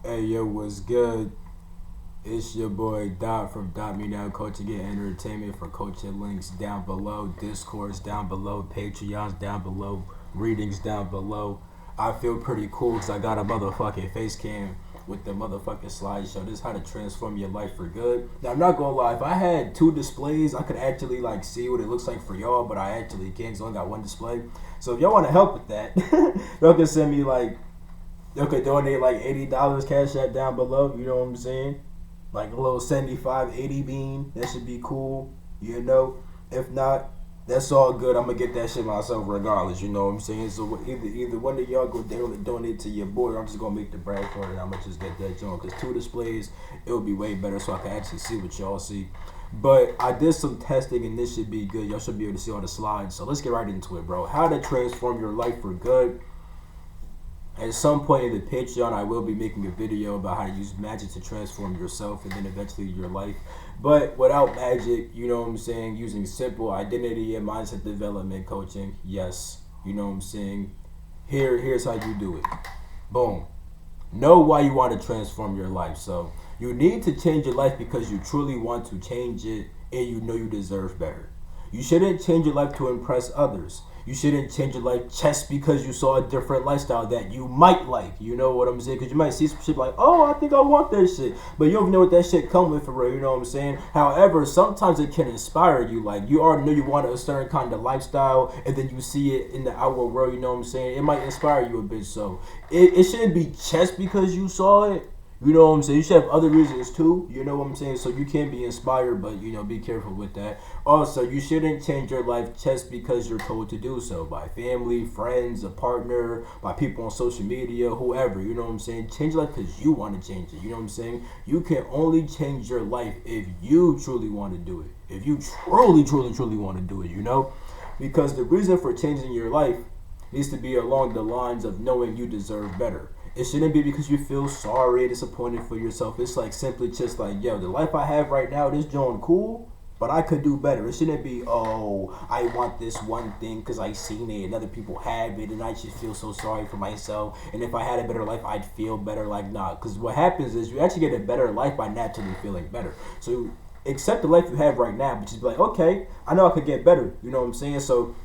Hey yo, what's good? It's your boy Dot from Dot Me Now Coaching and Entertainment for coaching links down below, Discourse down below, Patreons down below, readings down below. I feel pretty cool because I got a motherfucking face cam with the motherfucking slideshow. This is how to transform your life for good. Now I'm not gonna lie, if I had two displays, I could actually like see what it looks like for y'all, but I actually can't. 'Cause I only got one display. So if y'all want to help with that, y'all can send me like you could donate like $80 cash app down below, you know what I'm saying? Like a little 75, 80 bean. That should be cool, you know? If not, that's all good. I'm gonna get that shit myself regardless, you know what I'm saying? So either one of y'all go donate to your boy, or I'm just gonna make the brag for it and I'm gonna just get that joint. Cause two displays, it would be way better so I can actually see what y'all see. But I did some testing and this should be good. Y'all should be able to see all the slides. So let's get right into it, bro. How to transform your life for good. At some point in the Patreon, I will be making a video about how to use magic to transform yourself and then eventually your life. But without magic, you know what I'm saying, using simple identity and mindset development coaching, yes, you know what I'm saying. Here's how you do it. Boom. Know why you want to transform your life. So you need to change your life because you truly want to change it and you know you deserve better. You shouldn't change your life to impress others. You shouldn't change your life just because you saw a different lifestyle that you might like. You know what I'm saying? Because you might see some shit like, oh, I think I want that shit. But you don't even know what that shit come with for real. You know what I'm saying? However, sometimes it can inspire you. Like, you already know you want a certain kind of lifestyle, and then you see it in the outward world. You know what I'm saying? It might inspire you a bit. So it shouldn't be just because you saw it. You know what I'm saying? You should have other reasons too. You know what I'm saying? So you can be inspired, but you know, be careful with that. Also, you shouldn't change your life just because you're told to do so by family, friends, a partner, by people on social media, whoever. You know what I'm saying? Change your life because you want to change it. You know what I'm saying? You can only change your life if you truly want to do it. If you truly want to do it, you know? Because the reason for changing your life needs to be along the lines of knowing you deserve better. It shouldn't be because you feel sorry and disappointed for yourself. It's like simply just like, yo, the life I have right now, this joint cool, but I could do better. It shouldn't be, oh, I want this one thing because I seen it and other people have it and I just feel so sorry for myself. And if I had a better life, I'd feel better. Like, nah, because what happens is you actually get a better life by naturally feeling better. So accept the life you have right now, but just be like, okay, I know I could get better. You know what I'm saying? So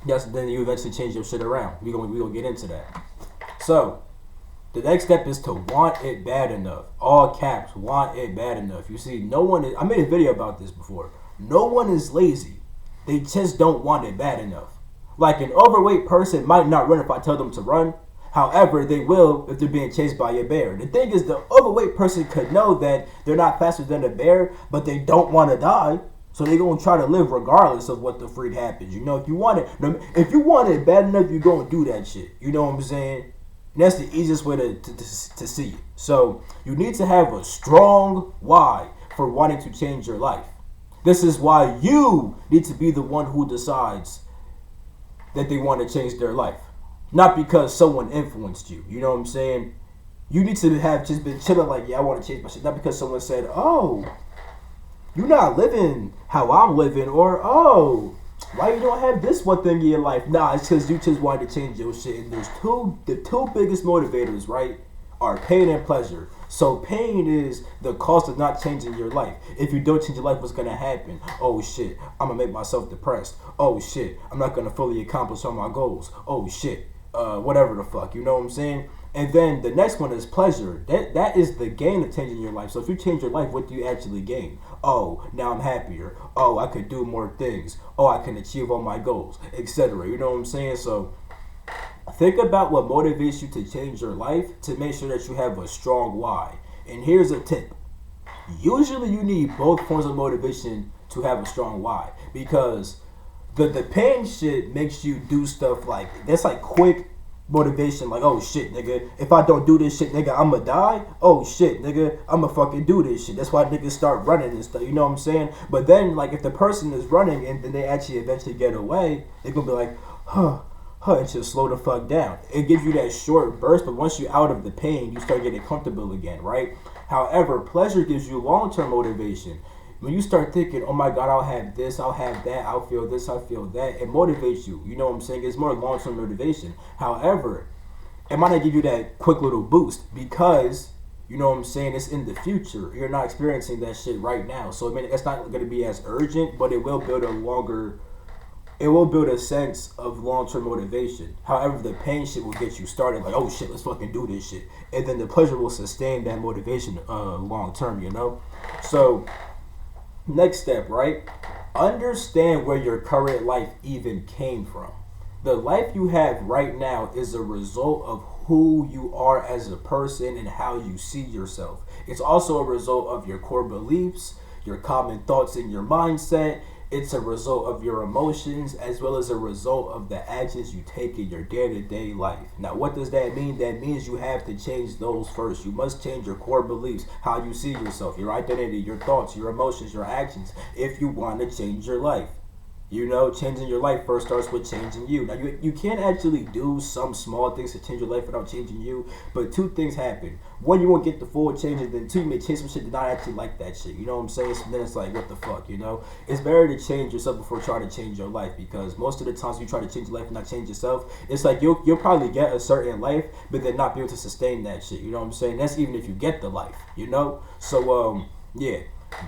yes, then you eventually change your shit around. We gonna get into that. So the next step is to want it bad enough. All caps, want it bad enough. You see, no one is, I made a video about this before. No one is lazy. They just don't want it bad enough. Like an overweight person might not run if I tell them to run. However, they will if they're being chased by a bear. The thing is, the overweight person could know that they're not faster than a bear, but they don't want to die. So they're gonna try to live regardless of what the freak happens. You know, if you want it bad enough, you're gonna do that shit. You know what I'm saying? And that's the easiest way to see it. So you need to have a strong why for wanting to change your life. This is why you need to be the one who decides that they want to change their life. Not because someone influenced you. You know what I'm saying? You need to have just been chilling like, yeah, I want to change my shit. Not because someone said, oh, you're not living how I'm living, or oh, why you don't have this one thing in your life? Nah, it's because you just wanted to change your shit. And the two biggest motivators, right, are pain and pleasure. So pain is the cost of not changing your life. If you don't change your life, what's gonna happen? Oh shit, I'm gonna make myself depressed. Oh shit, I'm not gonna fully accomplish all my goals. Oh shit, whatever the fuck, you know what I'm saying? And then the next one is pleasure. That is the gain of changing your life. So if you change your life, what do you actually gain? Oh, now I'm happier. Oh, I could do more things. Oh, I can achieve all my goals, etc. You know what I'm saying? So think about what motivates you to change your life to make sure that you have a strong why. And here's a tip. Usually you need both forms of motivation to have a strong why. Because the pain shit makes you do stuff like, that's like quick motivation, like, oh shit, nigga, if I don't do this shit, nigga, I'ma die. Oh shit, nigga, I'ma fucking do this shit. That's why niggas start running and stuff, you know what I'm saying? But then, like, if the person is running and then they actually eventually get away, they're gonna be like, and just slow the fuck down. It gives you that short burst, but once you're out of the pain, you start getting comfortable again, right? However, pleasure gives you long-term motivation. When you start thinking, oh my God, I'll have this, I'll have that, I'll feel this, I'll feel that, it motivates you. You know what I'm saying? It's more long-term motivation. However, it might not give you that quick little boost because You know what I'm saying? It's in the future. You're not experiencing that shit right now. So I mean, it's not going to be as urgent, but it will build a sense of long-term motivation. However, the pain shit will get you started, like, oh shit, let's fucking do this shit. And then the pleasure will sustain that motivation long-term, you know? So, next step, right? Understand where your current life even came from. The life you have right now is a result of who you are as a person and how you see yourself. It's also a result of your core beliefs, your common thoughts in your mindset. It's a result of your emotions as well as a result of the actions you take in your day-to-day life. Now, what does that mean? That means you have to change those first. You must change your core beliefs, how you see yourself, your identity, your thoughts, your emotions, your actions, if you want to change your life. You know, changing your life first starts with changing you. Now, you can't actually do some small things to change your life without changing you, but two things happen. One, you won't get the full change, and then two, you may change some shit that not actually like that shit. You know what I'm saying? So then it's like, what the fuck, you know? It's better to change yourself before trying to change your life, because most of the times you try to change your life and not change yourself, it's like you'll probably get a certain life, but then not be able to sustain that shit. You know what I'm saying? That's even if you get the life, you know? So, yeah.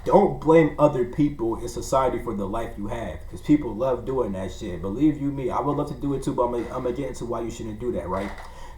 Don't blame other people in society for the life you have, because people love doing that shit. Believe you me, I would love to do it too, but I'm gonna get into why you shouldn't do that, right?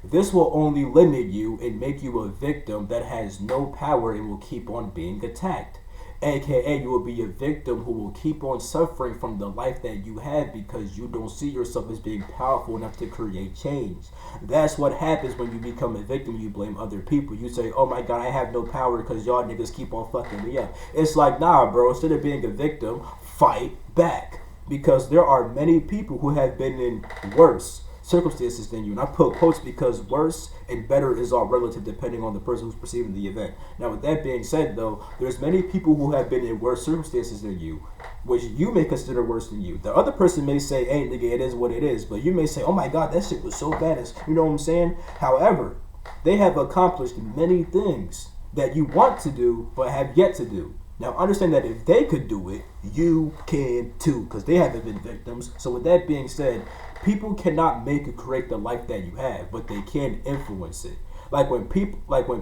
This will only limit you and make you a victim that has no power and will keep on being attacked. AKA, you will be a victim who will keep on suffering from the life that you have because you don't see yourself as being powerful enough to create change. That's what happens when you become a victim. You blame other people. You say, oh my god, I have no power because y'all niggas keep on fucking me up. It's like, nah, bro, instead of being a victim, fight back. Because there are many people who have been in worse circumstances than you. And I put quotes because worse and better is all relative depending on the person who's perceiving the event. Now, with that being said, though, there's many people who have been in worse circumstances than you, which you may consider worse than you. The other person may say, hey, nigga, it is what it is. But you may say, oh my god, that shit was so bad. You know what I'm saying? However, they have accomplished many things that you want to do but have yet to do. Now, understand that if they could do it, you can too, because they haven't been victims. So with that being said, people cannot make or create the life that you have, but they can influence it. Like when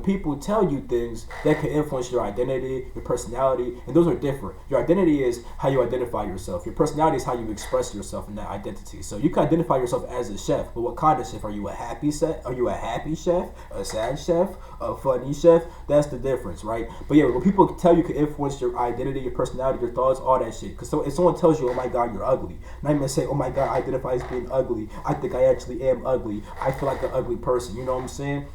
people tell you things that can influence your identity, your personality, and those are different. Your identity is how you identify yourself. Your personality is how you express yourself in that identity. So you can identify yourself as a chef, but what kind of chef? Are you a happy chef? Are you a happy chef? A sad chef? A funny chef? That's the difference, right? But yeah, when people tell you can influence your identity, your personality, your thoughts, all that shit. Because if someone tells you, oh my god, you're ugly, not even say, oh my god, I identify as being ugly. I think I actually am ugly. I feel like an ugly person. You know what I'm saying?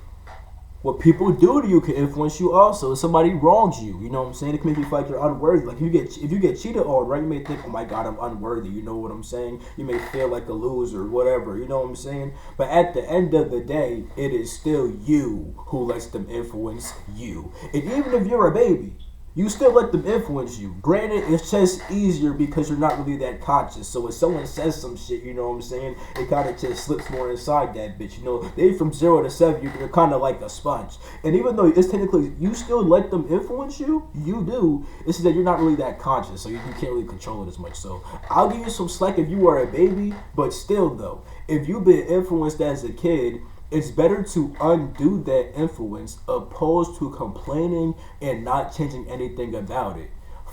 What people do to you can influence you also. If somebody wrongs you, you know what I'm saying? It can make you feel like you're unworthy. Like if you get cheated on, right, you may think, oh my god, I'm unworthy. You know what I'm saying? You may feel like a loser, whatever. You know what I'm saying? But at the end of the day, it is still you who lets them influence you. And even if you're a baby, you still let them influence you. Granted, it's just easier because you're not really that conscious. So if someone says some shit, you know what I'm saying, it kind of just slips more inside that bitch. You know, they from 0 to 7, you're kind of like a sponge. And even though it's technically, you still let them influence you, you do. It's just that you're not really that conscious, so you can't really control it as much. So I'll give you some slack if you are a baby, but still though, if you've been influenced as a kid, it's better to undo that influence opposed to complaining and not changing anything about it.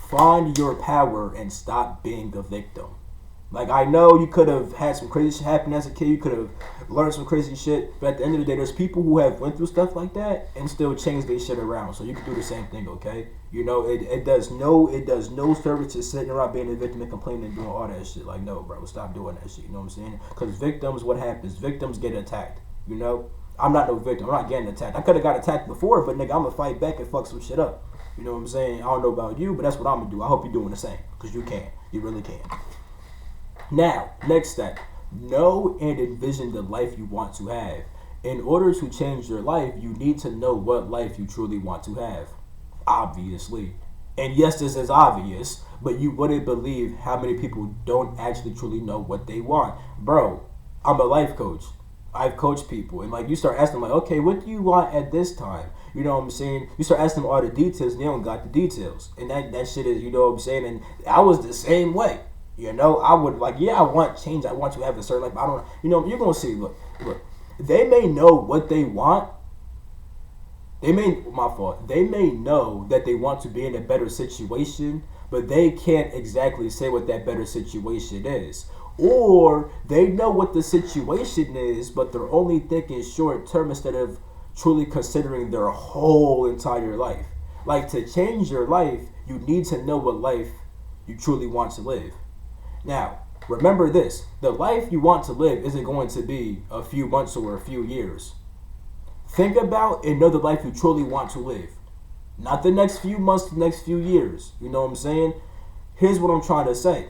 Find your power and stop being a victim. Like, I know you could have had some crazy shit happen as a kid. You could have learned some crazy shit. But at the end of the day, there's people who have went through stuff like that and still change their shit around. So you can do the same thing, okay? You know, it does no service to sitting around being a victim and complaining and doing all that shit. Like, no, bro, stop doing that shit. You know what I'm saying? Because victims, what happens? Victims get attacked. You know, I'm not no victim. I'm not getting attacked. I could have got attacked before, but nigga, I'm gonna fight back and fuck some shit up. You know what I'm saying? I don't know about you, but that's what I'm gonna do. I hope you're doing the same, because you can. You really can. Now, next step. Know and envision the life you want to have. In order to change your life, you need to know what life you truly want to have. Obviously. And yes, this is obvious, but you wouldn't believe how many people don't actually truly know what they want. Bro, I'm a life coach. I've coached people, and like you start asking them, like, okay, what do you want at this time? You know what I'm saying? You start asking them all the details, and they don't got the details, and that shit is, you know what I'm saying? And I was the same way. You know, I would like, yeah, I want change. I want to have a certain life. But I don't, you know, you're gonna see. Look. They may know what they want, They may, my fault. They may know that they want to be in a better situation, but they can't exactly say what that better situation is. Or they know what the situation is, but they're only thinking short term instead of truly considering their whole entire life. Like, to change your life, you need to know what life you truly want to live. Now, remember this: the life you want to live isn't going to be a few months or a few years. Think about and know the life you truly want to live. Not the next few months, the next few years. You know what I'm saying? Here's what I'm trying to say.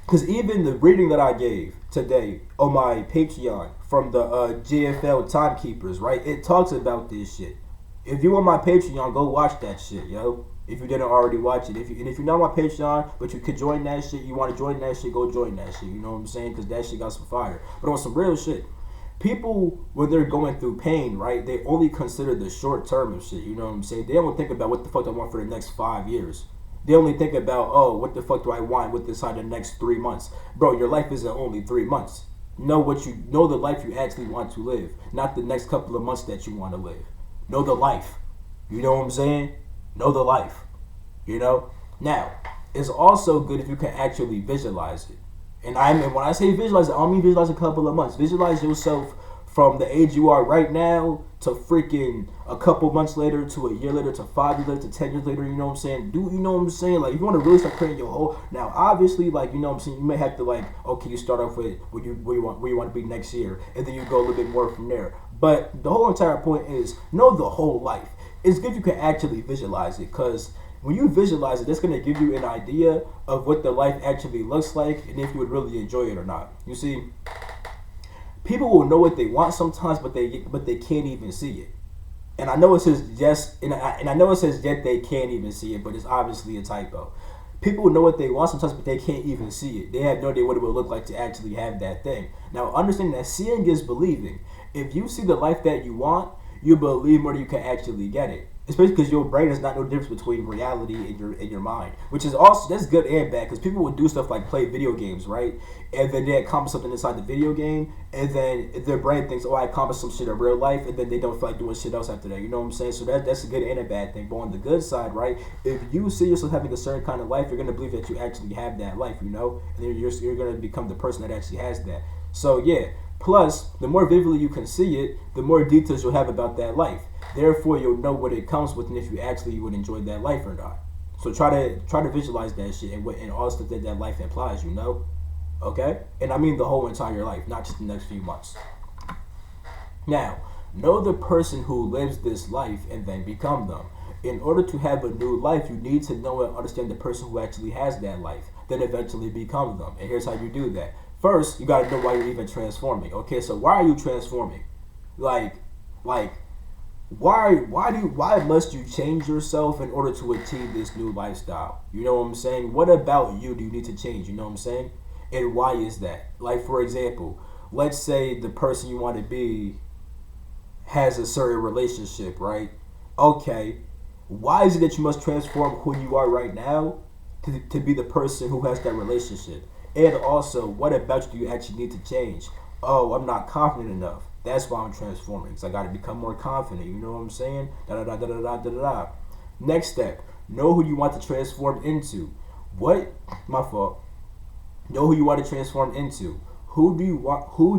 Because even the reading that I gave today on my Patreon from the GFL Timekeepers, right? It talks about this shit. If you on my Patreon, go watch that shit, yo. If you didn't already watch it. If you're not on my Patreon, but you could join that shit, you want to join that shit, go join that shit. You know what I'm saying? Because that shit got some fire. But on some real shit, people, when they're going through pain, right, they only consider the short term of shit. You know what I'm saying? They don't think about what the fuck I want for the next 5 years. They only think about, oh, what the fuck do I want with this inside the next 3 months? Bro, your life isn't only 3 months. Know the life you actually want to live, not the next couple of months that you want to live. Know the life. You know what I'm saying? Know the life. You know? Now, it's also good if you can actually visualize it. And when I say visualize it, I don't mean visualize a couple of months. Visualize yourself from the age you are right now to freaking a couple months later, to a year later, to 5 years later, to 10 years later. You know what I'm saying? You know what I'm saying? Like, if you want to really start creating your whole, now obviously, like, you know what I'm saying, you may have to, like, okay, you start off with where you want to be next year, and then you go a little bit more from there. But the whole entire point is know the whole life. It's good if you can actually visualize it, because when you visualize it, that's going to give you an idea of what the life actually looks like and if you would really enjoy it or not. You see, people will know what they want sometimes, but they can't even see it. And I know it says yes, and I know it says yet they can't even see it, but it's obviously a typo. People will know what they want sometimes, but they can't even see it. They have no idea what it would look like to actually have that thing. Now, understand that seeing is believing. If you see the life that you want, you believe more than you can actually get it. Especially because your brain is not no difference between reality and your mind, which is also, that's good and bad, because people would do stuff like play video games, right? And then they accomplish something inside the video game, and then their brain thinks, oh, I accomplished some shit in real life, and then they don't feel like doing shit else after that. You know what I'm saying? So that's a good and a bad thing. But on the good side, right? If you see yourself having a certain kind of life, you're gonna believe that you actually have that life, you know, and then you're gonna become the person that actually has that. So yeah. Plus, the more vividly you can see it, the more details you'll have about that life. Therefore, you'll know what it comes with and if you actually would enjoy that life or not. So try to visualize that shit and all stuff that life implies, you know? Okay? And I mean the whole entire life, not just the next few months. Now, know the person who lives this life and then become them. In order to have a new life, you need to know and understand the person who actually has that life, then eventually become them. And here's how you do that. First, you gotta know why you're even transforming. Okay, so why are you transforming? Like, why must you change yourself in order to achieve this new lifestyle? You know what I'm saying? What about you do you need to change? You know what I'm saying? And why is that? Like, for example, let's say the person you want to be has a certain relationship, right? Okay, why is it that you must transform who you are right now to be the person who has that relationship? And also, what about you do you actually need to change? Oh, I'm not confident enough. That's why I'm transforming. So I got to become more confident. You know what I'm saying? Da da da da da da da da. Next step: know who you want to transform into. What? My fault. Know who you want to transform into. Who do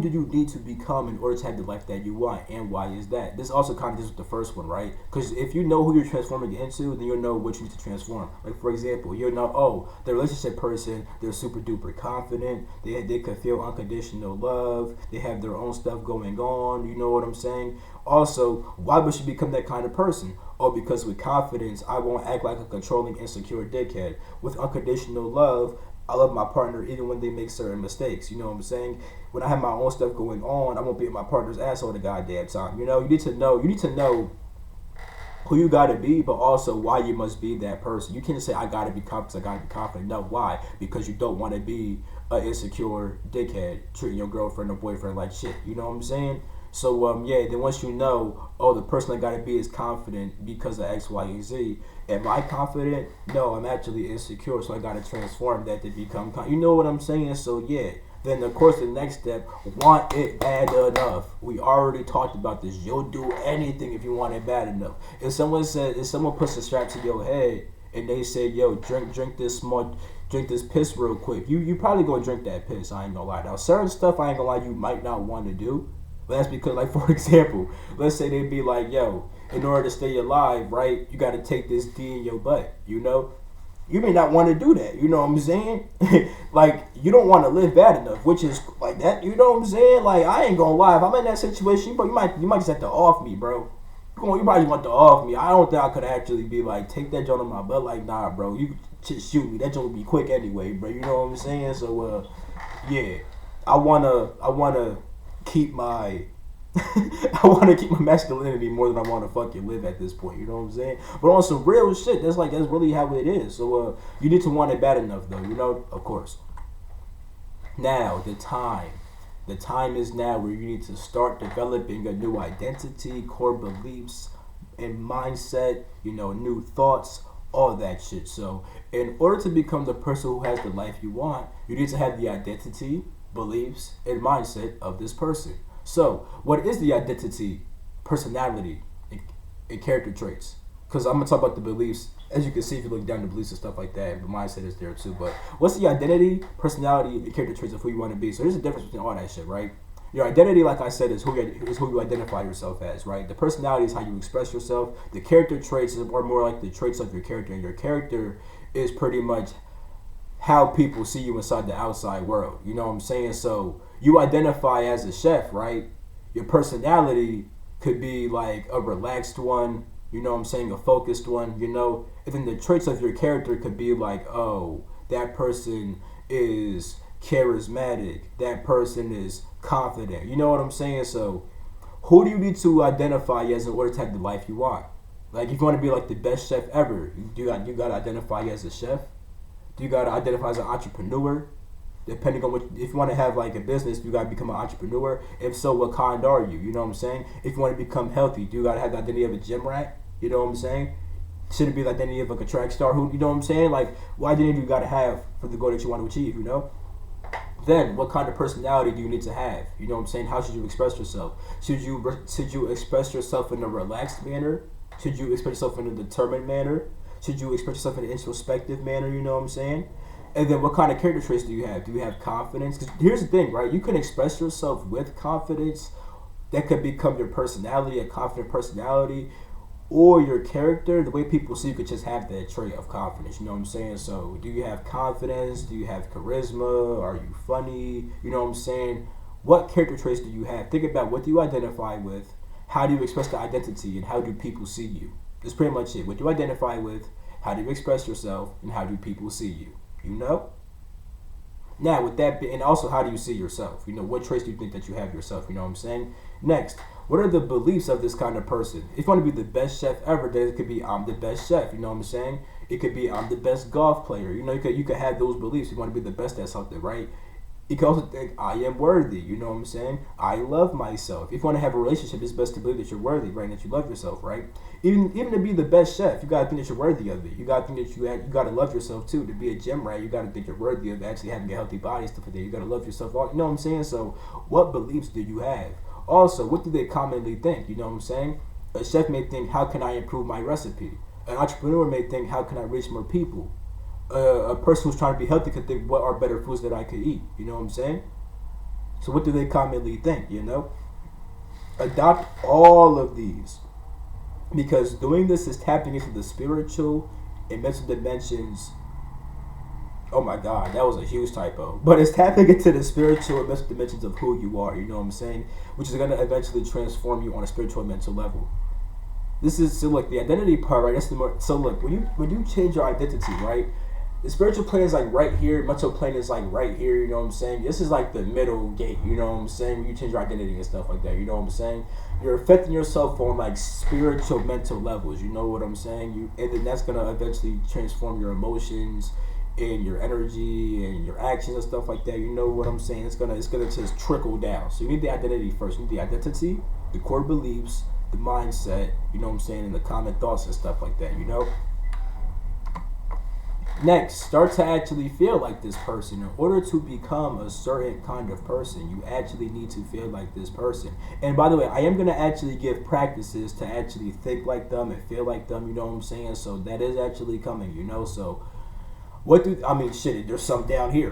you need to become in order to have the life that you want, and why is that? This also kind of deals with the first one, right? Because if you know who you're transforming into, then you'll know what you need to transform. Like, for example, you'll know, oh, the relationship person, they're super duper confident, they can feel unconditional love, they have their own stuff going on, you know what I'm saying? Also, why must you become that kind of person? Oh, because with confidence, I won't act like a controlling, insecure dickhead. With unconditional love, I love my partner even when they make certain mistakes. You know what I'm saying? When I have my own stuff going on, I won't be at my partner's asshole the goddamn time. You know, you need to know who you gotta be, but also why you must be that person. You can't say I gotta be confident. No, why? Because you don't want to be an insecure dickhead treating your girlfriend or boyfriend like shit. You know what I'm saying? So yeah, then once you know, oh, the person I gotta be is confident because of X, Y, and Z. Am I confident? No, I'm actually insecure, so I gotta transform that to become you know what I'm saying? So yeah, Then of course the next step, want it bad enough. We already talked about this. You'll do anything if you want it bad enough. If someone puts a strap to your head and they say, yo, drink this piss real quick, you probably gonna drink that piss. I ain't gonna lie. Now certain stuff I ain't gonna lie you might not want to do, but that's because, like, for example, let's say they be like, yo, in order to stay alive, right, you got to take this D in your butt, you know? You may not want to do that, you know what I'm saying? Like, you don't want to live bad enough, which is like that, you know what I'm saying? Like, I ain't gonna lie, if I'm in that situation, bro, you might just have to off me, bro. You probably want to off me. I don't think I could actually be like, take that joint on my butt. Like, nah, bro, you just shoot me. That joint would be quick anyway, bro. You know what I'm saying? So, yeah, I wanna keep my I want to keep my masculinity more than I want to fucking live at this point. You know what I'm saying? But on some real shit, that's really how it is. So you need to want it bad enough, though. You know, of course. Now the time is now where you need to start developing a new identity, core beliefs, and mindset. You know, new thoughts, all that shit. So in order to become the person who has the life you want, you need to have the identity, beliefs, and mindset of this person. So, what is the identity, personality, and character traits? Because I'm going to talk about the beliefs. As you can see, if you look down the beliefs and stuff like that, the mindset is there too. But what's the identity, personality, and character traits of who you want to be? So there's a difference between all that shit, right? Your identity, like I said, is who you identify yourself as, right? The personality is how you express yourself. The character traits are more like the traits of your character. And your character is pretty much how people see you inside the outside world. You know what I'm saying? So you identify as a chef, right? Your personality could be like a relaxed one, you know what I'm saying, a focused one, you know? And then the traits of your character could be like, oh, that person is charismatic, that person is confident, you know what I'm saying? So who do you need to identify as in order to have the life you want? Like, if you want to be like the best chef ever, you got to identify as a chef. Do you got to identify as an entrepreneur? Depending on if you want to have like a business, you got to become an entrepreneur. If so, what kind are you? You know what I'm saying? If you want to become healthy, do you got to have the identity of a gym rat? You know what I'm saying? Should it be the identity of like a track star? Who, you know what I'm saying? Like, what identity do you got to have for the goal that you want to achieve, you know? Then, what kind of personality do you need to have? You know what I'm saying? How should you express yourself? Should you express yourself in a relaxed manner? Should you express yourself in a determined manner? Should you express yourself in an introspective manner? You know what I'm saying? And then what kind of character traits do you have? Do you have confidence? Because here's the thing, right? You can express yourself with confidence. That could become your personality, a confident personality, or your character. The way people see you could just have that trait of confidence. You know what I'm saying? So do you have confidence? Do you have charisma? Are you funny? You know what I'm saying? What character traits do you have? Think about what do you identify with? How do you express the identity? And how do people see you? That's pretty much it. What do you identify with? How do you express yourself? And how do people see you? You know? Now, with that, and also, how do you see yourself? You know, what traits do you think that you have yourself? You know what I'm saying? Next, what are the beliefs of this kind of person? If you want to be the best chef ever, then it could be, I'm the best chef. You know what I'm saying? It could be, I'm the best golf player. You know, you could have those beliefs. You want to be the best at something, right? You can also think, I am worthy. You know what I'm saying? I love myself. If you want to have a relationship, it's best to believe that you're worthy, right? And that you love yourself, right? Even to be the best chef, you gotta think that you're worthy of it. You gotta think that you gotta love yourself too. To be a gym rat, you gotta think you're worthy of actually having a healthy body, stuff like that. You gotta love yourself. You know what I'm saying? So, what beliefs do you have? Also, what do they commonly think? You know what I'm saying? A chef may think, how can I improve my recipe? An entrepreneur may think, how can I reach more people? A person who's trying to be healthy could think, what are better foods that I could eat? You know what I'm saying? So what do they commonly think, you know? Adopt all of these. Because doing this is tapping into the spiritual and mental dimensions. Oh my God, that was a huge typo. But it's tapping into the spiritual and mental dimensions of who you are, you know what I'm saying? Which is going to eventually transform you on a spiritual and mental level. This is, so look, the identity part, right? That's the more, so look, when you change your identity, right? The spiritual plane is like right here, mental plane is like right here, you know what I'm saying? This is like the middle gate, you know what I'm saying? When you change your identity and stuff like that, you know what I'm saying? You're affecting yourself on like spiritual, mental levels, you know what I'm saying? And then that's gonna eventually transform your emotions and your energy and your actions and stuff like that, you know what I'm saying? It's gonna just trickle down. So you need the identity first. You need the identity, the core beliefs, the mindset, you know what I'm saying, and the common thoughts and stuff like that, you know? Next, start to actually feel like this person. In order to become a certain kind of person, you actually need to feel like this person. And by the way, I am going to actually give practices to actually think like them and feel like them, you know what I'm saying? So that is actually coming, you know? So what do, I mean, shit, there's some down here.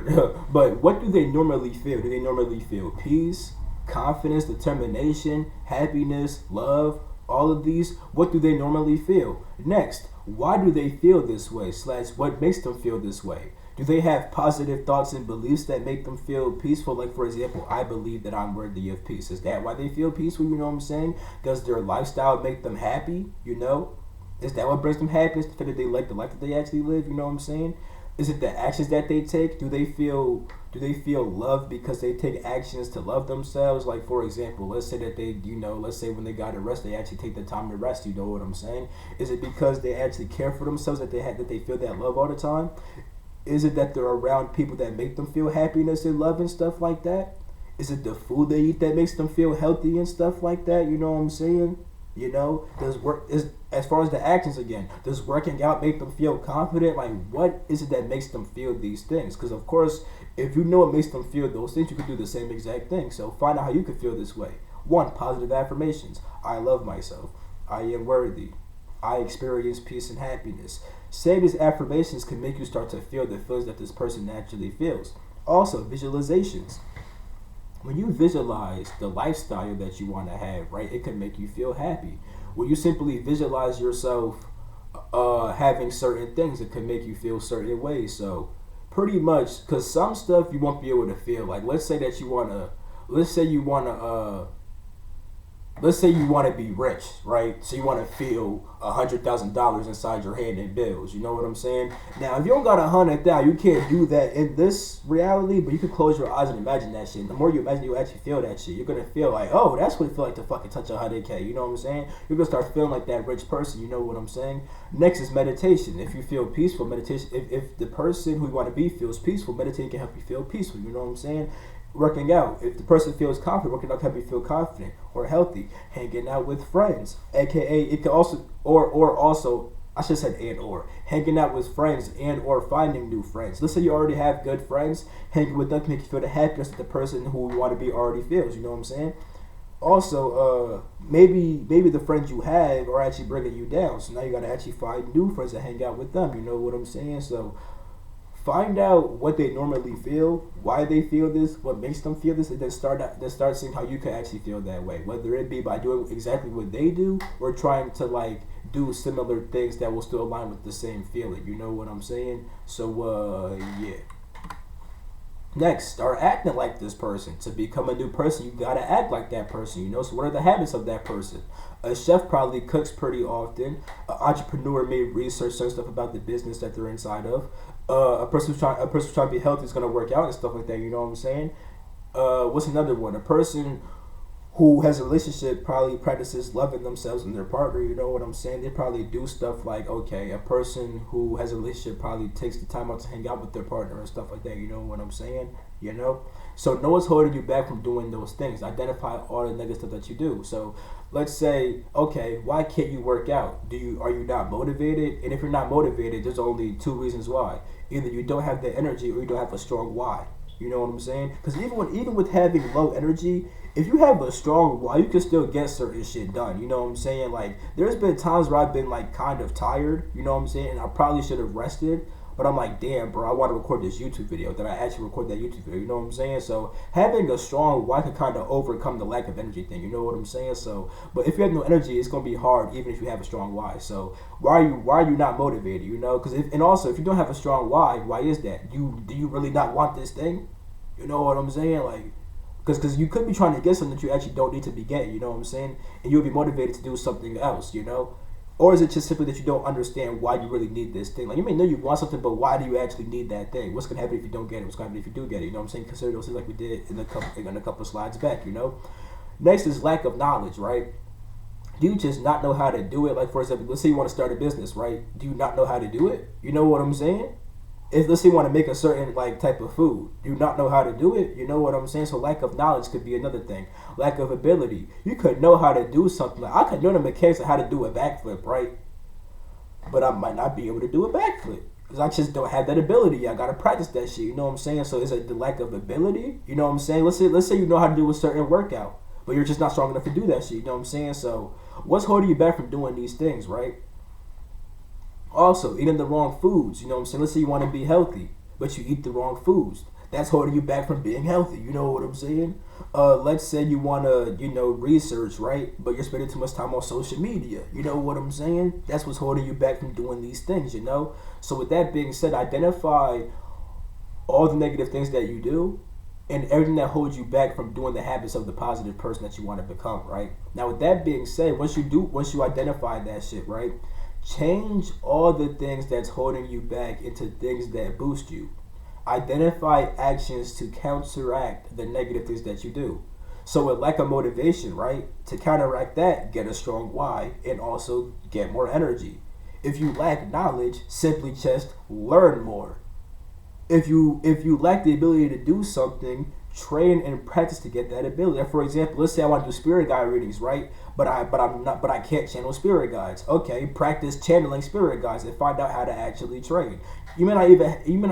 But what do they normally feel? Do they normally feel peace, confidence, determination, happiness, love? All of these, what do they normally feel? Next, why do they feel this way? Slash, what makes them feel this way? Do they have positive thoughts and beliefs that make them feel peaceful? Like, for example, I believe that I'm worthy of peace. Is that why they feel peaceful? You know what I'm saying? Does their lifestyle make them happy? You know? Is that what brings them happiness? The fact that they like the life that they actually live? You know what I'm saying? Is it the actions that they take? Do they feel love because they take actions to love themselves? Like, for example, let's say that they, let's say when they got arrested, they actually take the time to rest. You know what I'm saying? Is it because they actually care for themselves that they feel that love all the time? Is it that they're around people that make them feel happiness and love and stuff like that? Is it the food they eat that makes them feel healthy and stuff like that? You know what I'm saying? Does work is as far as the actions again? Does working out make them feel confident? Like, what is it that makes them feel these things? Because of course, if you know what makes them feel those things, you can do the same exact thing. So find out how you can feel this way. One, positive affirmations. I love myself. I am worthy. I experience peace and happiness. Saying these affirmations can make you start to feel the feelings that this person naturally feels. Also, visualizations. When you visualize the lifestyle that you want to have, right, it can make you feel happy. When you simply visualize yourself having certain things, it can make you feel certain ways. So pretty much, because some stuff you won't be able to feel. Like, let's say that you want to, let's say you want to, let's say you want to be rich, right? So you want to feel $100,000 inside your hand in bills. You know what I'm saying? Now, if you don't got $100,000, you can't do that in this reality. But you can close your eyes and imagine that shit. The more you imagine, you actually feel that shit. You're gonna feel like, oh, that's what it feels like to fucking touch $100K. You know what I'm saying? You're gonna start feeling like that rich person. You know what I'm saying? Next is meditation. If you feel peaceful, meditation. If the person who you want to be feels peaceful, meditating can help you feel peaceful. You know what I'm saying? Working out. If the person feels confident, working out can help you feel confident or healthy. Hanging out with friends, aka it can also or also I should say and or hanging out with friends and or finding new friends. Let's say you already have good friends, hanging with them can make you feel the happiness that the person who you want to be already feels. You know what I'm saying? Also, maybe the friends you have are actually bringing you down. So now you gotta actually find new friends to hang out with them. You know what I'm saying? So find out what they normally feel, why they feel this, what makes them feel this, and then start seeing how you can actually feel that way. Whether it be by doing exactly what they do or trying to like do similar things that will still align with the same feeling. You know what I'm saying? So yeah. Next, start acting like this person. To become a new person, you gotta act like that person. So what are the habits of that person? A chef probably cooks pretty often. An entrepreneur may research certain stuff about the business that they're inside of. A person who's trying to be healthy is gonna work out and stuff like that. You know what I'm saying? What's another one? A person who has a relationship probably practices loving themselves and their partner. You know what I'm saying? They probably do stuff like, okay, a person who has a relationship probably takes the time out to hang out with their partner and stuff like that. You know what I'm saying? So know what's holding you back from doing those things. Identify all the negative stuff that you do. So let's say, okay, why can't you work out? Are you not motivated? And if you're not motivated, there's only two reasons why. Either you don't have the energy or you don't have a strong why. You know what I'm saying? Because even with having low energy, if you have a strong why, you can still get certain shit done. You know what I'm saying? Like, there's been times where I've been like kind of tired. You know what I'm saying? And I probably should have rested. But I'm like, damn, bro, I want to record this YouTube video. Then I actually record that YouTube video. You know what I'm saying? So having a strong why can kind of overcome the lack of energy thing. You know what I'm saying? So, but if you have no energy, it's gonna be hard, even if you have a strong why. So why are you not motivated? Because and also if you don't have a strong why is that? Do you really not want this thing? You know what I'm saying? Like, because you could be trying to get something that you actually don't need to be getting. You know what I'm saying? And you'll be motivated to do something else. Or is it just simply that you don't understand why you really need this thing? Like, you may know you want something, but why do you actually need that thing? What's going to happen if you don't get it? What's going to happen if you do get it? You know what I'm saying? Consider those things like we did in a couple of slides back, Next is lack of knowledge, right? Do you just not know how to do it? Like, for example, let's say you want to start a business, right? Do you not know how to do it? You know what I'm saying? If let's say you want to make a certain like type of food, do you not know how to do it? You know what I'm saying? So lack of knowledge could be another thing. Lack of ability. You could know how to do something. Like, I could know the mechanics of how to do a backflip, right? But I might not be able to do a backflip. Because I just don't have that ability. I gotta practice that shit. You know what I'm saying? So is it the lack of ability? You know what I'm saying? Let's say you know how to do a certain workout, but you're just not strong enough to do that shit. You know what I'm saying? So what's holding you back from doing these things, right? Also, eating the wrong foods. You know what I'm saying? Let's say you want to be healthy, but you eat the wrong foods. That's holding you back from being healthy. You know what I'm saying? Let's say you want to, research, right? But you're spending too much time on social media. You know what I'm saying? That's what's holding you back from doing these things, you know? So with that being said, identify all the negative things that you do and everything that holds you back from doing the habits of the positive person that you want to become, right? Now with that being said, once you identify that shit, right? Change all the things that's holding you back into things that boost you. Identify actions to counteract the negative things that you do. So with lack of motivation, right? To counteract that, get a strong why and also get more energy. If you lack knowledge, simply just learn more. If you lack the ability to do something, train and practice to get that ability. And for example, let's say I want to do spirit guide readings, right? But I can't channel spirit guides. Okay, practice channeling spirit guides and find out how to actually train. You may not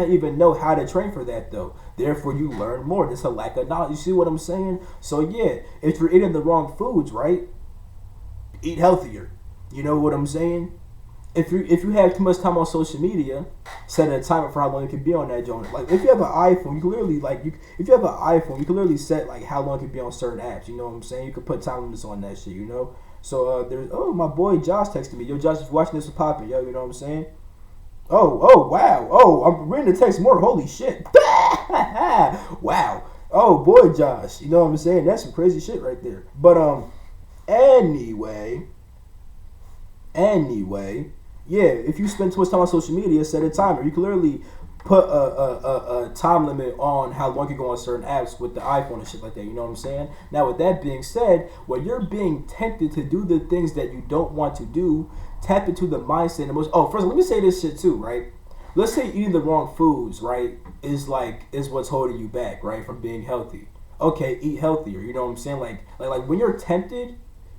even know how to train for that though. Therefore, you learn more. There's a lack of knowledge. You see what I'm saying? So yeah, if you're eating the wrong foods, right? Eat healthier. You know what I'm saying? If you have too much time on social media, set a timer for how long you can be on that joint. Like if you have an iPhone, you can literally you can literally set like how long you can be on certain apps. You know what I'm saying? You can put time limits on that shit. You know. So there's my boy Josh texted me. Yo, Josh, if you're watching this, is popping. Yo, you know what I'm saying? Oh wow. Oh, I'm reading the text more. Holy shit. Wow. Oh boy, Josh. You know what I'm saying? That's some crazy shit right there. But anyway. Yeah, if you spend too much time on social media, set a timer. You can literally put a time limit on how long you go on certain apps with the iPhone and shit like that. You know what I'm saying? Now, with that being said, when you're being tempted to do the things that you don't want to do, tap into the mindset and emotion. Oh, first, let me say this shit too, right? Let's say eating the wrong foods, right, is what's holding you back, right, from being healthy. Okay, eat healthier. You know what I'm saying? Like when you're tempted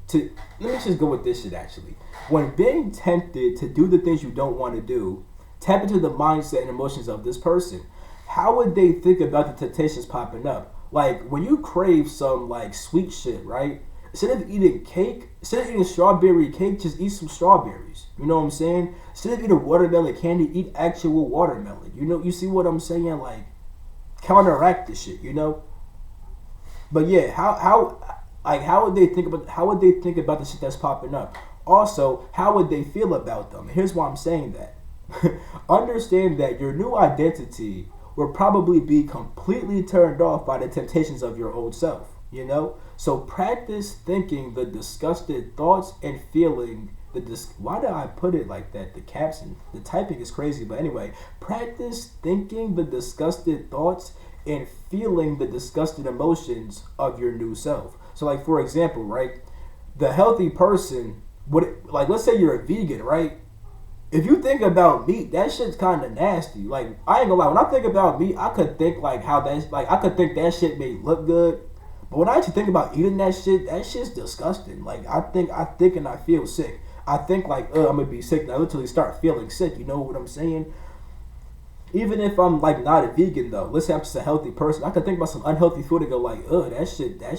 to, let me just go with this shit actually. When being tempted to do the things you don't want to do, tap into the mindset and emotions of this person. How would they think about the temptations popping up? Like when you crave some like sweet shit, right? Instead of eating strawberry cake, just eat some strawberries. You know what I'm saying? Instead of eating watermelon candy, eat actual watermelon. You know, you see what I'm saying? Like counteract the shit, you know? But yeah, how would they think about the shit that's popping up? Also, how would they feel about them? Here's why I'm saying that. Understand that your new identity will probably be completely turned off by the temptations of your old self, you know? So practice thinking the disgusted thoughts and feeling why did I put it like that? The typing is crazy, but anyway, practice thinking the disgusted thoughts and feeling the disgusted emotions of your new self. So like for example, right? The healthy person let's say you're a vegan, right? If you think about meat, that shit's kind of nasty. Like I ain't gonna lie, when I think about meat, I could think I could think that shit may look good, but when I actually think about eating that shit's disgusting. Like I think and I feel sick. I think like I'm gonna be sick, and I literally start feeling sick. You know what I'm saying? Even if I'm like not a vegan though, let's say I'm just a healthy person, I could think about some unhealthy food and go like, that's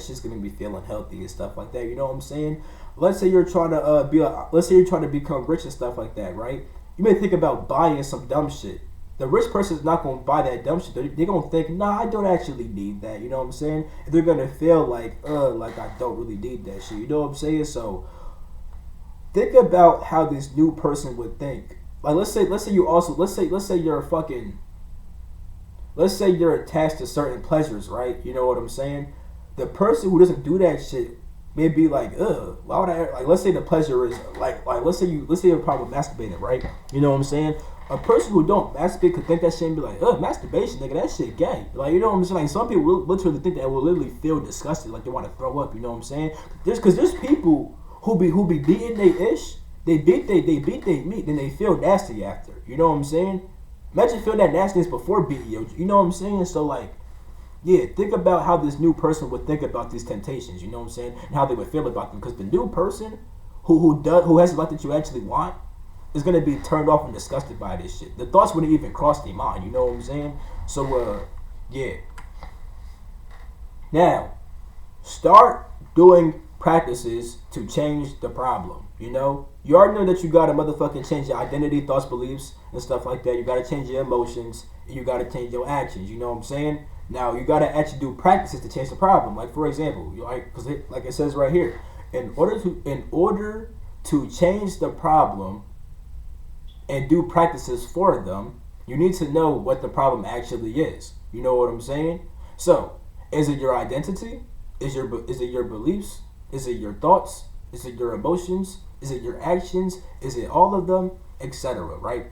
just gonna be feeling healthy and stuff like that. You know what I'm saying? Let's say you're trying to become rich and stuff like that, right? You may think about buying some dumb shit. The rich person is not gonna buy that dumb shit. They're gonna think, nah, I don't actually need that. You know what I'm saying? They're gonna feel like I don't really need that shit. You know what I'm saying? So think about how this new person would think. Like let's say you're attached to certain pleasures, right? You know what I'm saying? The person who doesn't do that shit may be like, why would I, like, let's say the pleasure is like let's say you have a problem with masturbating, right? You know what I'm saying? A person who don't masturbate could think that shit and be like, masturbation, nigga, that shit gay. Like, you know what I'm saying? Like, some people will literally think that will literally feel disgusted, like they want to throw up. You know what I'm saying? There's people who be beating they ish. They beat they meat, then they feel nasty after. You know what I'm saying? Imagine feeling that nastiness before beating you. You know what I'm saying? So like, yeah, think about how this new person would think about these temptations. You know what I'm saying? And how they would feel about them. Because the new person who has the life that you actually want, is gonna be turned off and disgusted by this shit. The thoughts wouldn't even cross their mind. You know what I'm saying? So yeah. Now, start doing practices to change the problem. You know, you already know that you gotta motherfucking change your identity, thoughts, beliefs, and stuff like that. You gotta change your emotions, and you gotta change your actions. You know what I'm saying? Now you gotta actually do practices to change the problem. Like for example, because like it says right here, in order to change the problem and do practices for them, you need to know what the problem actually is. You know what I'm saying? So, is it your identity? Is it your beliefs? Is it your thoughts? Is it your emotions? Is it your actions? Is it all of them? Etc. Right?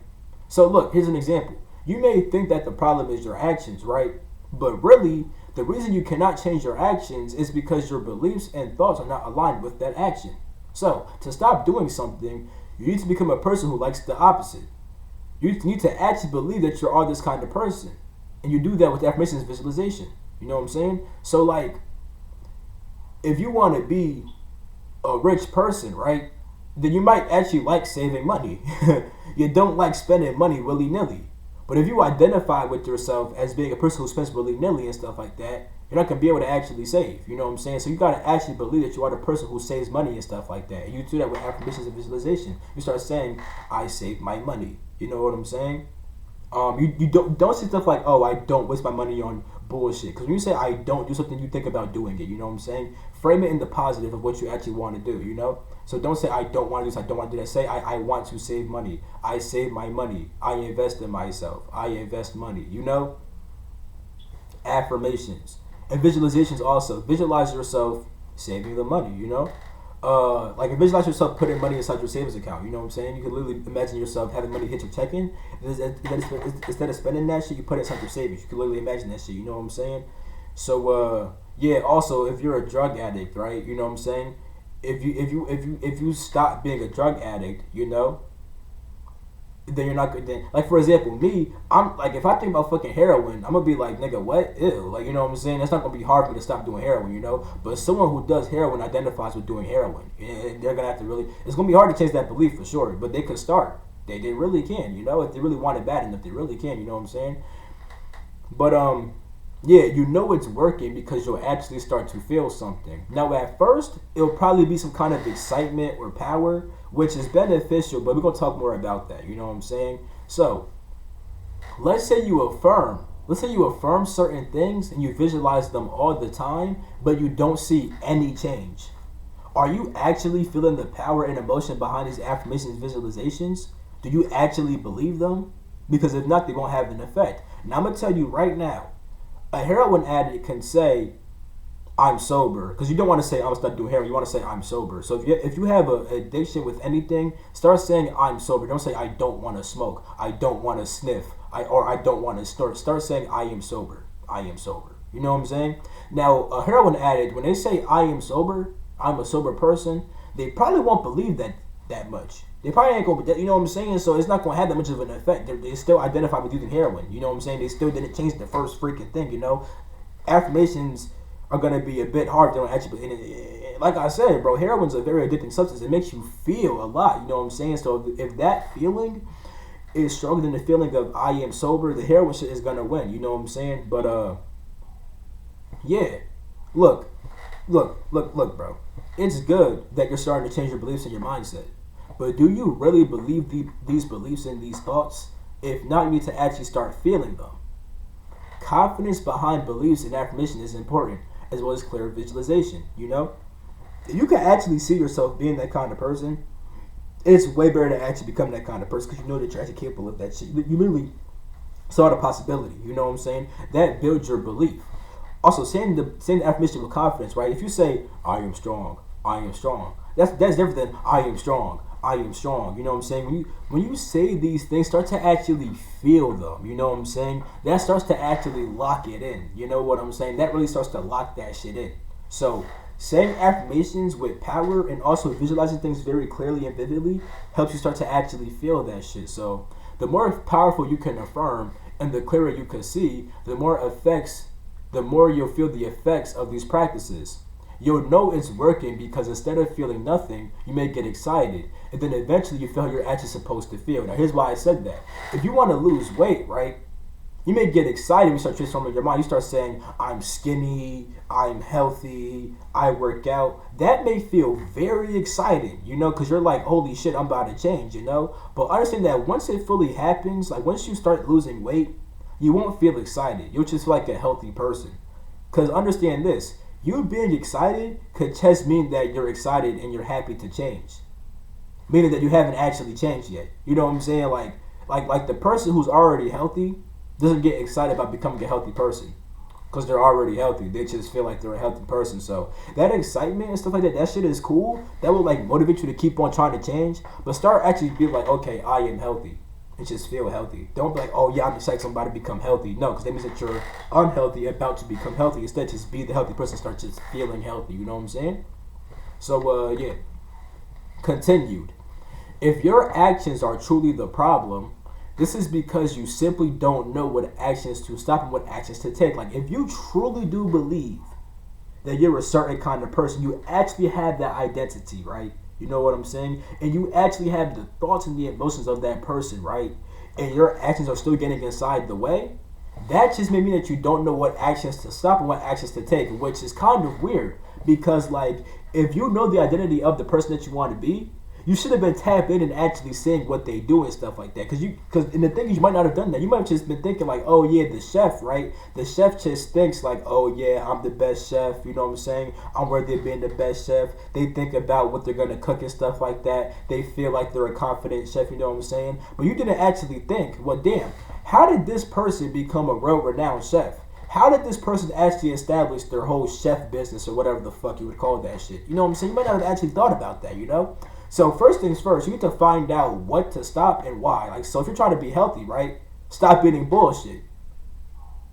So look, here's an example. You may think that the problem is your actions, right? But really, the reason you cannot change your actions is because your beliefs and thoughts are not aligned with that action. So, to stop doing something, you need to become a person who likes the opposite. You need to actually believe that you are this kind of person. And you do that with affirmations and visualization. You know what I'm saying? So, like, if you want to be a rich person, right, then you might actually like saving money. You don't like spending money willy-nilly. But if you identify with yourself as being a person who spends willy-nilly and stuff like that, you're not going to be able to actually save. You know what I'm saying? So you got to actually believe that you are the person who saves money and stuff like that. And you do that with affirmations and visualization. You start saying, I save my money. You know what I'm saying? You don't say stuff like, oh, I don't waste my money on bullshit. Because when you say I don't do something, you think about doing it. You know what I'm saying? Frame it in the positive of what you actually want to do, you know? So don't say I don't want to do this, I don't want to do that. Say I want to save money. I save my money. I invest in myself. I invest money, you know? Affirmations. And visualizations also. Visualize yourself saving the money, you know? Like visualize yourself putting money inside your savings account. You know what I'm saying? You can literally imagine yourself having money hit your check-in. Instead of spending that shit, you put it inside your savings. You can literally imagine that shit. You know what I'm saying? So yeah. Also, if you're a drug addict, right? You know what I'm saying? If you stop being a drug addict, you know, then you're not good. Then, like for example, me, I'm like, if I think about fucking heroin, I'm gonna be like, nigga, what? Ew. Like, you know what I'm saying? That's not gonna be hard for me to stop doing heroin, you know. But someone who does heroin identifies with doing heroin, and they're gonna have to really. It's gonna be hard to change that belief for sure, but they could start. They really can, you know, if they really want it bad enough, they really can. You know what I'm saying? But yeah, you know it's working because you'll actually start to feel something. Now, at first, it'll probably be some kind of excitement or power, which is beneficial, but we're going to talk more about that. You know what I'm saying? So, let's say you affirm certain things and you visualize them all the time, but you don't see any change. Are you actually feeling the power and emotion behind these affirmations and visualizations? Do you actually believe them? Because if not, they won't have an effect. Now, I'm going to tell you right now, a heroin addict can say, I'm sober. Because you don't want to say, I'm going to start doing heroin. You want to say, I'm sober. So if you have an addiction with anything, start saying, I'm sober. Don't say, I don't want to smoke. I don't want to sniff. I don't want to snort. Start saying, I am sober. I am sober. You know what I'm saying? Now, a heroin addict, when they say, I am sober, I'm a sober person, they probably won't believe that much. They probably ain't going to, you know what I'm saying? So it's not going to have that much of an effect. They still identify with using heroin. You know what I'm saying? They still didn't change the first freaking thing, you know? Affirmations are going to be a bit hard. They don't actually, and like I said, bro, heroin's a very addicting substance. It makes you feel a lot, you know what I'm saying? So if that feeling is stronger than the feeling of I am sober, the heroin shit is going to win, you know what I'm saying? But, yeah. Look, bro. It's good that you're starting to change your beliefs and your mindset. But do you really believe these beliefs and these thoughts? If not, you need to actually start feeling them. Confidence behind beliefs and affirmation is important, as well as clear visualization, you know? If you can actually see yourself being that kind of person, it's way better to actually become that kind of person because you know that you're actually capable of that shit. You literally saw the possibility, you know what I'm saying? That builds your belief. Also, saying the affirmation with confidence, right? If you say, I am strong, that's different than I am strong. I am strong. You know what I'm saying? When you say these things, start to actually feel them. You know what I'm saying? That starts to actually lock it in. You know what I'm saying? That really starts to lock that shit in. So saying affirmations with power and also visualizing things very clearly and vividly helps you start to actually feel that shit. So the more powerful you can affirm and the clearer you can see, the more you'll feel the effects of these practices. you'll know it's working because instead of feeling nothing, you may get excited. And then eventually you feel how you're actually supposed to feel. Now, here's why I said that. If you want to lose weight, right, you may get excited when you start transforming your mind. You start saying, I'm skinny, I'm healthy, I work out. That may feel very exciting, because you're like, holy shit, I'm about to change, But understand that once it fully happens, like once you start losing weight, you won't feel excited. You'll just feel like a healthy person. Because understand this, you being excited could just mean that you're excited and you're happy to change. Meaning that you haven't actually changed yet. You know what I'm saying? Like the person who's already healthy doesn't get excited about becoming a healthy person because they're already healthy. They just feel like they're a healthy person. So that excitement and stuff like that shit is cool. That will like motivate you to keep on trying to change. But start actually being like, okay, I am healthy. And just feel healthy. Don't be like, oh yeah, I'm excited I'm about to become healthy. No, because that means that you're unhealthy, about to become healthy. Instead, just be the healthy person. Start just feeling healthy. You know what I'm saying? So yeah. Continued. If your actions are truly the problem, this is because you simply don't know what actions to stop and what actions to take. Like, if you truly do believe that you're a certain kind of person, you actually have that identity, right? You know what I'm saying? And you actually have the thoughts and the emotions of that person, right? And your actions are still getting inside the way. That just may mean that you don't know what actions to stop and what actions to take, which is kind of weird. Because, like, if you know the identity of the person that you want to be, you should have been tapped in and actually seeing what they do and stuff like that. And the thing is, you might not have done that. You might have just been thinking like, oh yeah, the chef, right? The chef just thinks like, oh yeah, I'm the best chef. You know what I'm saying? I'm worthy of being the best chef. They think about what they're gonna cook and stuff like that. They feel like they're a confident chef. You know what I'm saying? But you didn't actually think, well, damn, how did this person become a world-renowned chef? How did this person actually establish their whole chef business or whatever the fuck you would call that shit? You know what I'm saying? You might not have actually thought about that, So first things first, you need to find out what to stop and why. Like, so if you're trying to be healthy, right? Stop eating bullshit.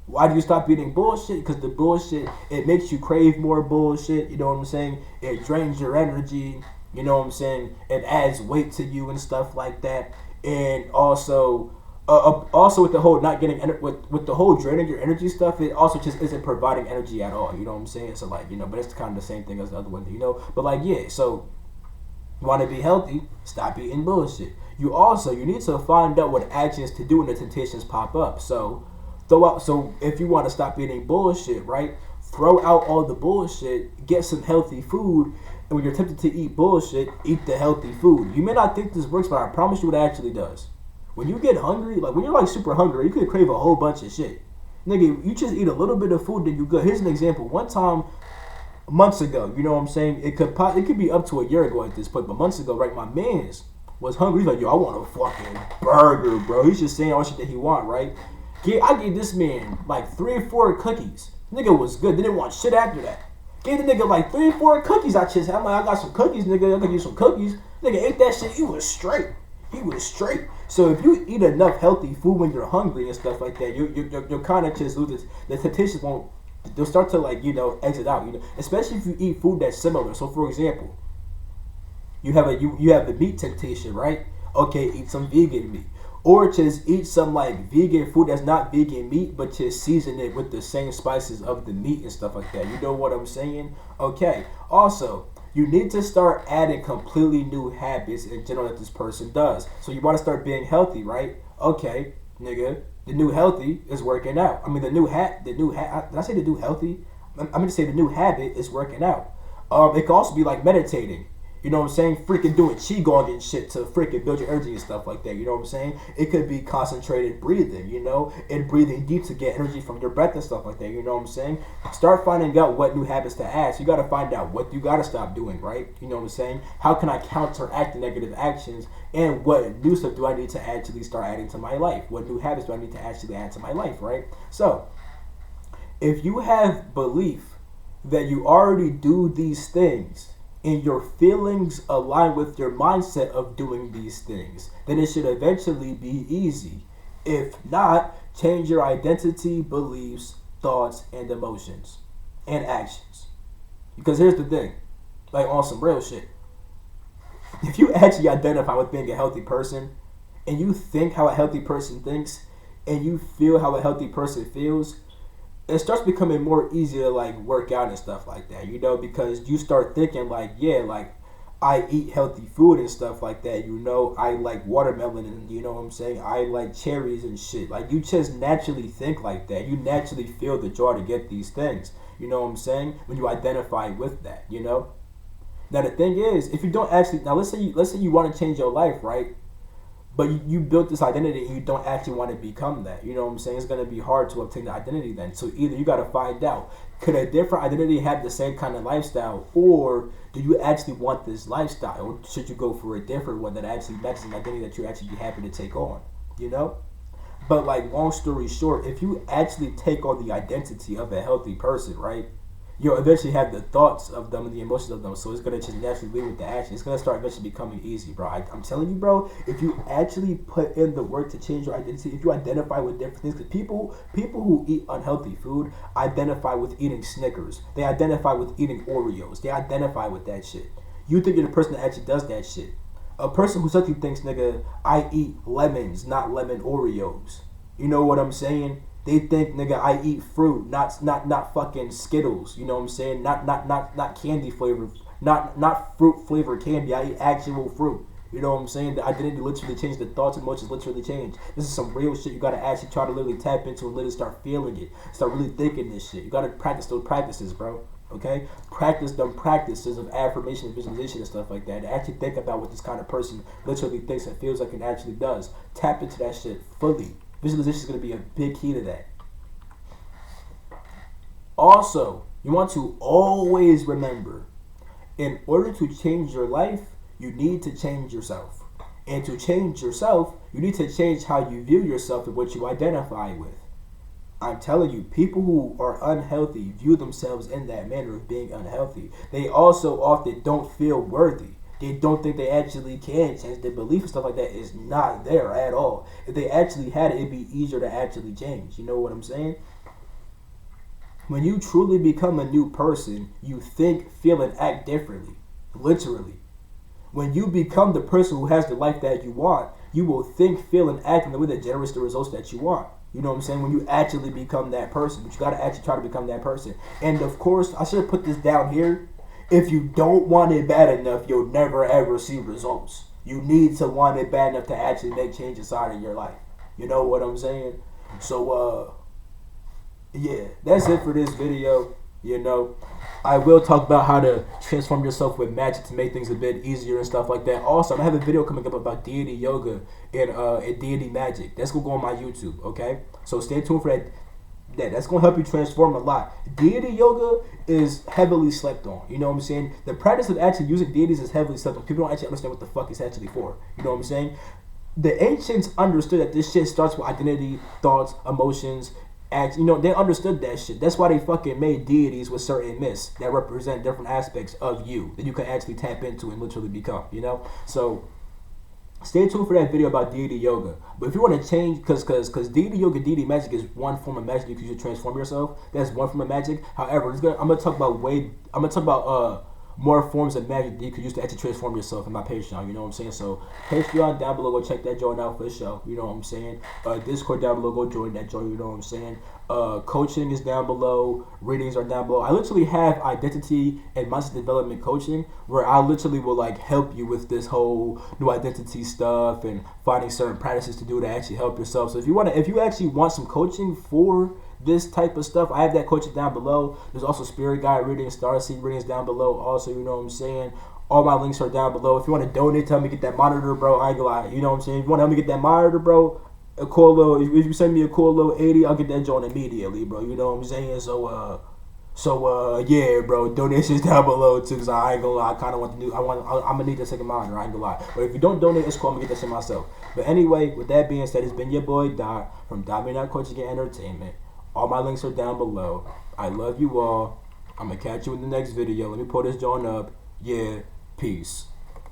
Why do you stop eating bullshit? Because the bullshit, it makes you crave more bullshit. You know what I'm saying? It drains your energy. You know what I'm saying? It adds weight to you and stuff like that. And also with the whole not getting with the whole draining your energy stuff, it also just isn't providing energy at all. You know what I'm saying? So like, but it's kind of the same thing as the other one, But like, yeah, so. You want to be healthy? Stop eating bullshit. You need to find out what actions to do when the temptations pop up. So if you want to stop eating bullshit, right? Throw out all the bullshit, get some healthy food, and when you're tempted to eat bullshit, eat the healthy food. You may not think this works, but I promise you it actually does. When you get hungry, like when you're like super hungry, you could crave a whole bunch of shit. Nigga, you just eat a little bit of food, then you good. Here's an example. One time, months ago, you know what I'm saying? It could be up to a year ago at this point, but months ago, right? My man's was hungry. He's like, yo, I want a fucking burger, bro. He's just saying all shit that he want, right? I gave this man like 3 or 4 cookies. Nigga was good. Didn't want shit after that. Gave the nigga like 3 or 4 cookies. I'm like, I got some cookies, nigga. I got you some cookies. Nigga ate that shit. He was straight. So if you eat enough healthy food when you're hungry and stuff like that, you're kind of just lose it. The temptations won't. They'll start to like exit out. Especially if you eat food that's similar. So for example, you have the meat temptation, right? Okay, eat some vegan meat, or just eat some like vegan food that's not vegan meat, but just season it with the same spices of the meat and stuff like that. You know what I'm saying? Okay. Also, you need to start adding completely new habits in general that this person does. So you want to start being healthy, right? Okay, nigga. The new healthy is working out. I mean, did I say the new healthy? I'm going to say the new habit is working out. It can also be like meditating. You know what I'm saying? Freaking doing qigong and shit to freaking build your energy and stuff like that. You know what I'm saying? It could be concentrated breathing, and breathing deep to get energy from your breath and stuff like that. You know what I'm saying? Start finding out what new habits to add. So you got to find out what you got to stop doing, right? You know what I'm saying? How can I counteract the negative actions? And what new stuff do I need to actually start adding to my life? What new habits do I need to actually add to my life, right? So, if you have belief that you already do these things, and your feelings align with your mindset of doing these things, then it should eventually be easy. If not, change your identity, beliefs, thoughts, and emotions, and actions. Because here's the thing, like on some real shit. If you actually identify with being a healthy person, and you think how a healthy person thinks, and you feel how a healthy person feels, it starts becoming more easy to like work out and stuff like that, you know, because you start thinking like, yeah, like I eat healthy food and stuff like that, you know, I like watermelon and you know what I'm saying, I like cherries and shit. Like you just naturally think like that. You naturally feel the draw to get these things. You know what I'm saying? When you identify with that, you know? Now the thing is, if you don't actually now let's say you want to change your life, right? But you built this identity and you don't actually want to become that. You know what I'm saying? It's going to be hard to obtain the identity then. So either you got to find out, could a different identity have the same kind of lifestyle? Or do you actually want this lifestyle? Or should you go for a different one that actually matches an identity that you're actually happy to take on? You know? But like long story short, if you actually take on the identity of a healthy person, right? You'll eventually have the thoughts of them and the emotions of them, so it's gonna just naturally lead with the action. It's gonna start eventually becoming easy, bro. I'm telling you, bro. If you actually put in the work to change your identity, if you identify with different things, because people who eat unhealthy food identify with eating Snickers. They identify with eating Oreos. They identify with that shit. You think you're the person that actually does that shit. A person who suddenly thinks, nigga, I eat lemons, not lemon Oreos. You know what I'm saying? They think, nigga, I eat fruit, not fucking Skittles. You know what I'm saying? Not candy flavor, not fruit flavored candy. I eat actual fruit. You know what I'm saying? The identity literally changed. The thoughts and emotions literally change. This is some real shit. You gotta actually try to literally tap into and literally start feeling it. Start really thinking this shit. You gotta practice those practices, bro. Okay? Practice them practices of affirmation and visualization and stuff like that. And actually think about what this kind of person literally thinks and feels like and actually does. Tap into that shit fully. Visualization is going to be a big key to that. Also, you want to always remember, in order to change your life, you need to change yourself. And to change yourself, you need to change how you view yourself and what you identify with. I'm telling you, people who are unhealthy view themselves in that manner of being unhealthy. They also often don't feel worthy. They don't think they actually can change. Their belief and stuff like that is not there at all. If they actually had it, it'd be easier to actually change. You know what I'm saying? When you truly become a new person, you think, feel, and act differently. Literally. When you become the person who has the life that you want, you will think, feel, and act in the way that generates the results that you want. You know what I'm saying? When you actually become that person. But you got to actually try to become that person. And of course, I should have put this down here. If you don't want it bad enough, you'll never ever see results. You need to want it bad enough to actually make change inside of your life. You know what I'm saying? So, yeah, that's it for this video. You know, I will talk about how to transform yourself with magic to make things a bit easier and stuff like that. Also, I'm gonna have a video coming up about deity yoga and deity magic. That's gonna go on my YouTube. Okay, so stay tuned for that. That's going to help you transform a lot. Deity yoga is heavily slept on. You know what I'm saying? The practice of actually using deities is heavily slept on. People don't actually understand what the fuck it's actually for. You know what I'm saying? The ancients understood that this shit starts with identity, thoughts, emotions, acts. You know, they understood that shit. That's why they fucking made deities with certain myths that represent different aspects of you that you can actually tap into and literally become. You know? So stay tuned for that video about deity yoga. But if you want to change, because deity yoga, deity magic is one form of magic you can use to transform yourself. That's one form of magic. However, I'm gonna talk about more forms of magic that you can use to actually transform yourself in my Patreon. You know what I'm saying? So Patreon down below, go check that joint out for the show. You know what I'm saying? Discord down below, go join that joint. You know what I'm saying? Coaching is down below. Readings are down below. I literally have identity and mindset development coaching where I literally will like help you with this whole new identity stuff and finding certain practices to do to actually help yourself. So if you actually want some coaching for this type of stuff, I have that coaching down below. There's also spirit guide readings, star seed readings down below. Also, you know what I'm saying? All my links are down below. If you want to donate to help me get that monitor, bro, I ain't gonna lie. You know what I'm saying? If you want to help me get that monitor, bro, a cool little, if you send me a cool little 80, I'll get that joint immediately, bro. You know what I'm saying? So yeah, bro, donations down below too. Cause I ain't gonna lie, I kind of want the new. I'm gonna need that second monitor. I ain't gonna lie. But if you don't donate, it's cool. I'm gonna get that shit myself. But anyway, with that being said, it's been your boy Dot from Dot Midnight Coaching and Entertainment. All my links are down below. I love you all. I'm gonna catch you in the next video. Let me pull this joint up. Yeah, peace.